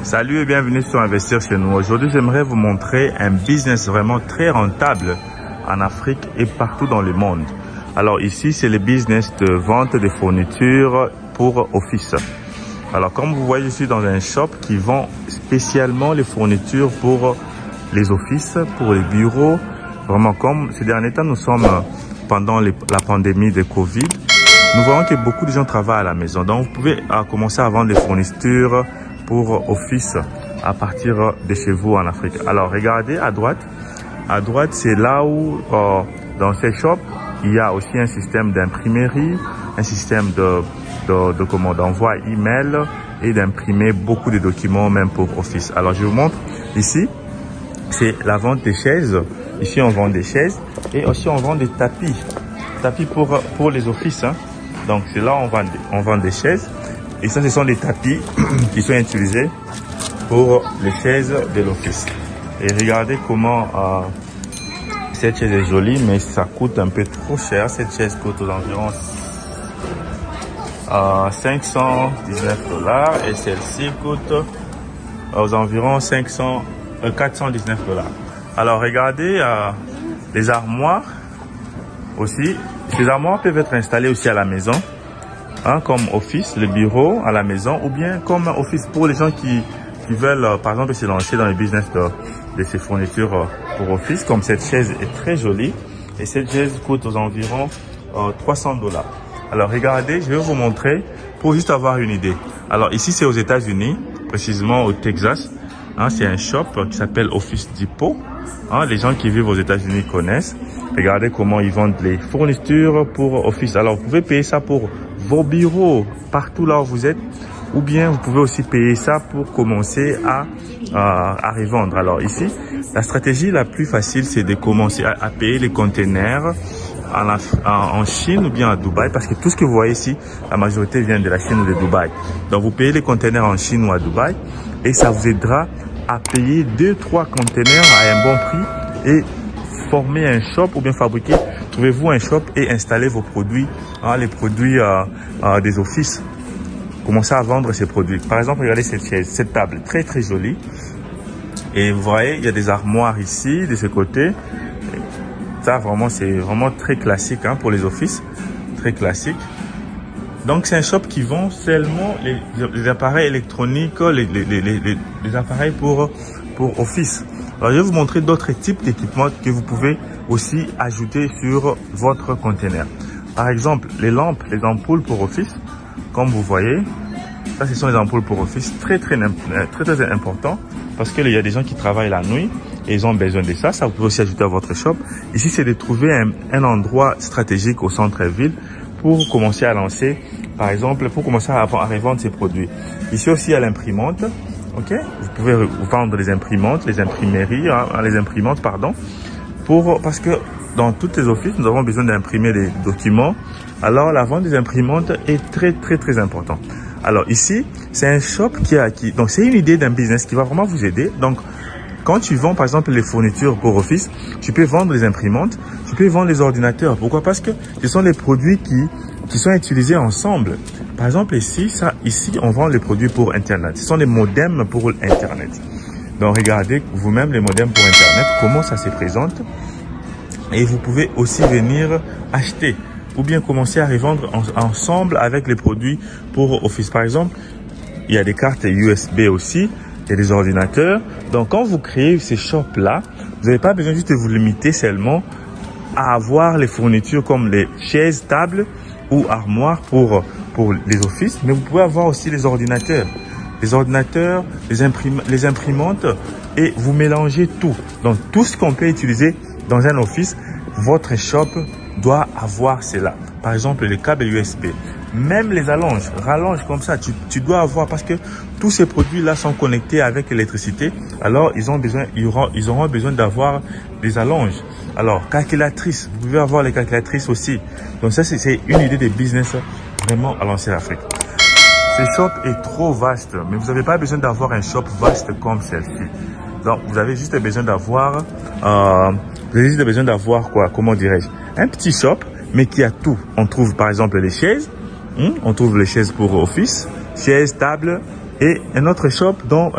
Salut et bienvenue sur Investir chez nous. Aujourd'hui, j'aimerais vous montrer un business vraiment très rentable en Afrique et partout dans le monde. Alors ici, c'est le business de vente de fournitures pour office. Alors comme vous voyez, je suis dans un shop qui vend spécialement les fournitures pour les offices, pour les bureaux. Vraiment comme ces derniers temps, nous sommes pendant la pandémie de Covid. Nous voyons que beaucoup de gens travaillent à la maison. Donc vous pouvez commencer à vendre des fournitures pour office à partir de chez vous en Afrique. Alors regardez à droite. À droite, c'est là où dans ces shops, il y a aussi un système d'imprimerie, un système d'envoi email et d'imprimer beaucoup de documents même pour office. Alors je vous montre ici, c'est la vente des chaises. Ici on vend des chaises et aussi on vend des tapis pour les offices. Hein. Donc c'est là on vend des chaises. Et ça, ce sont des tapis qui sont utilisés pour les chaises de l'office. Et regardez comment cette chaise est jolie, mais ça coûte un peu trop cher. Cette chaise coûte aux environs $519 et celle-ci coûte aux environs $419. Alors regardez les armoires aussi. Ces armoires peuvent être installées aussi à la maison. Hein, comme office, le bureau à la maison, ou bien comme office pour les gens qui veulent, par exemple, se lancer dans le business de ces fournitures pour office. Comme cette chaise est très jolie et cette chaise coûte aux environs $300. Alors regardez, je vais vous montrer pour juste avoir une idée. Alors ici c'est aux États-Unis, précisément au Texas. Hein, c'est un shop qui s'appelle Office Depot. Hein, les gens qui vivent aux États-Unis connaissent. Regardez comment ils vendent les fournitures pour office. Alors vous pouvez payer ça pour vos bureaux, partout là où vous êtes, ou bien vous pouvez aussi payer ça pour commencer à revendre. Alors ici, la stratégie la plus facile, c'est de commencer à payer les containers en Chine ou bien à Dubaï, parce que tout ce que vous voyez ici, la majorité vient de la Chine ou de Dubaï. Donc vous payez les containers en Chine ou à Dubaï et ça vous aidera à payer 2-3 containers à un bon prix et former un shop ou bien fabriquer. Trouvez-vous un shop et installez vos produits, hein, les produits des offices. Commencez à vendre ces produits. Par exemple, regardez cette chaise, cette table, très très jolie. Et vous voyez, il y a des armoires ici, de ce côté. Ça, vraiment, c'est vraiment très classique hein, pour les offices. Très classique. Donc, c'est un shop qui vend seulement les appareils électroniques, les appareils pour office. Alors, je vais vous montrer d'autres types d'équipements que vous pouvez aussi ajouter sur votre conteneur. Par exemple, les lampes, les ampoules pour office, comme vous voyez, ça, ce sont les ampoules pour office très important parce qu'il y a des gens qui travaillent la nuit et ils ont besoin de ça. Ça, vous pouvez aussi ajouter à votre shop. Ici, c'est de trouver un endroit stratégique au centre-ville pour commencer à lancer, par exemple, pour commencer à revendre ces produits. Ici aussi, il y a l'imprimante. Ok, vous pouvez vendre les imprimantes, les imprimeries, hein, les imprimantes, pardon, parce que dans tous les offices, nous avons besoin d'imprimer des documents. Alors, la vente des imprimantes est très important. Alors ici, c'est un shop donc c'est une idée d'un business qui va vraiment vous aider. Donc, quand tu vends, par exemple, les fournitures pour office, tu peux vendre les imprimantes, tu peux vendre les ordinateurs. Pourquoi? Parce que ce sont les produits qui sont utilisés ensemble. Par exemple, ici, on vend les produits pour Internet. Ce sont les modems pour Internet. Donc, regardez vous-même les modems pour Internet, comment ça se présente. Et vous pouvez aussi venir acheter ou bien commencer à revendre ensemble avec les produits pour Office. Par exemple, il y a des cartes USB aussi, il y a des ordinateurs. Donc, quand vous créez ces shops-là, vous n'avez pas besoin juste de vous limiter seulement à avoir les fournitures comme les chaises, tables ou armoires pour les offices, mais vous pouvez avoir aussi les ordinateurs, les imprimantes et vous mélangez tout. Donc, tout ce qu'on peut utiliser dans un office, votre shop doit avoir cela. Par exemple, les câbles USB, même les rallonges comme ça, tu dois avoir parce que tous ces produits-là sont connectés avec l'électricité. Alors, ils auront besoin d'avoir des allonges. Alors, calculatrices, vous pouvez avoir les calculatrices aussi. Donc ça, c'est une idée de business vraiment à lancer l'Afrique. Ce shop est trop vaste, mais vous n'avez pas besoin d'avoir un shop vaste comme celle-ci. Donc, vous avez juste besoin d'avoir, quoi, comment dirais-je, un petit shop, mais qui a tout. On trouve par exemple les chaises, on trouve les chaises pour office, chaises, tables, Et un autre shop dont,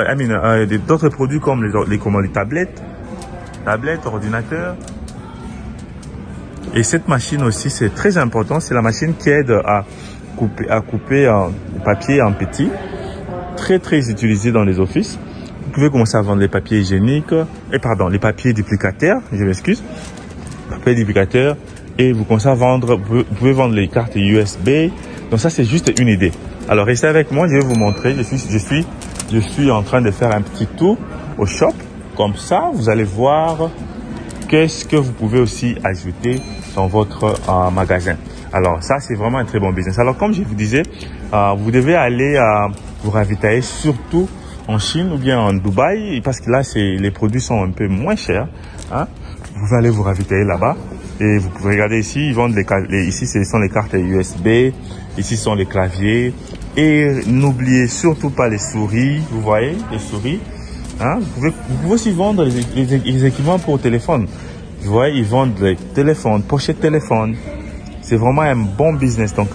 d'autres produits comme les tablettes, ordinateurs. Et cette machine aussi, c'est très important. C'est la machine qui aide à couper le papier en petits. Très, très utilisé dans les offices. Vous pouvez commencer à vendre les papiers hygiéniques, les papiers duplicataires, je m'excuse. Papiers duplicataires. Et vous commencez à vendre, vous pouvez vendre les cartes USB. Donc ça, c'est juste une idée. Alors, restez avec moi, je vais vous montrer. Je suis en train de faire un petit tour au shop. Comme ça, vous allez voir qu'est-ce que vous pouvez aussi ajouter dans votre magasin. Alors, ça, c'est vraiment un très bon business. Alors, comme je vous disais, vous devez aller vous ravitailler surtout en Chine ou bien en Dubaï parce que là, les produits sont un peu moins chers. Hein. Vous pouvez aller vous ravitailler là-bas. Et vous pouvez regarder ici, ils vendent ici, ce sont les cartes USB. Ici, ce sont les claviers. Et n'oubliez surtout pas les souris. Vous voyez, les souris. Hein? Vous pouvez aussi vendre les équipements pour téléphone. Vous voyez, ils vendent les téléphones, pochettes téléphone. C'est vraiment un bon business. Donc,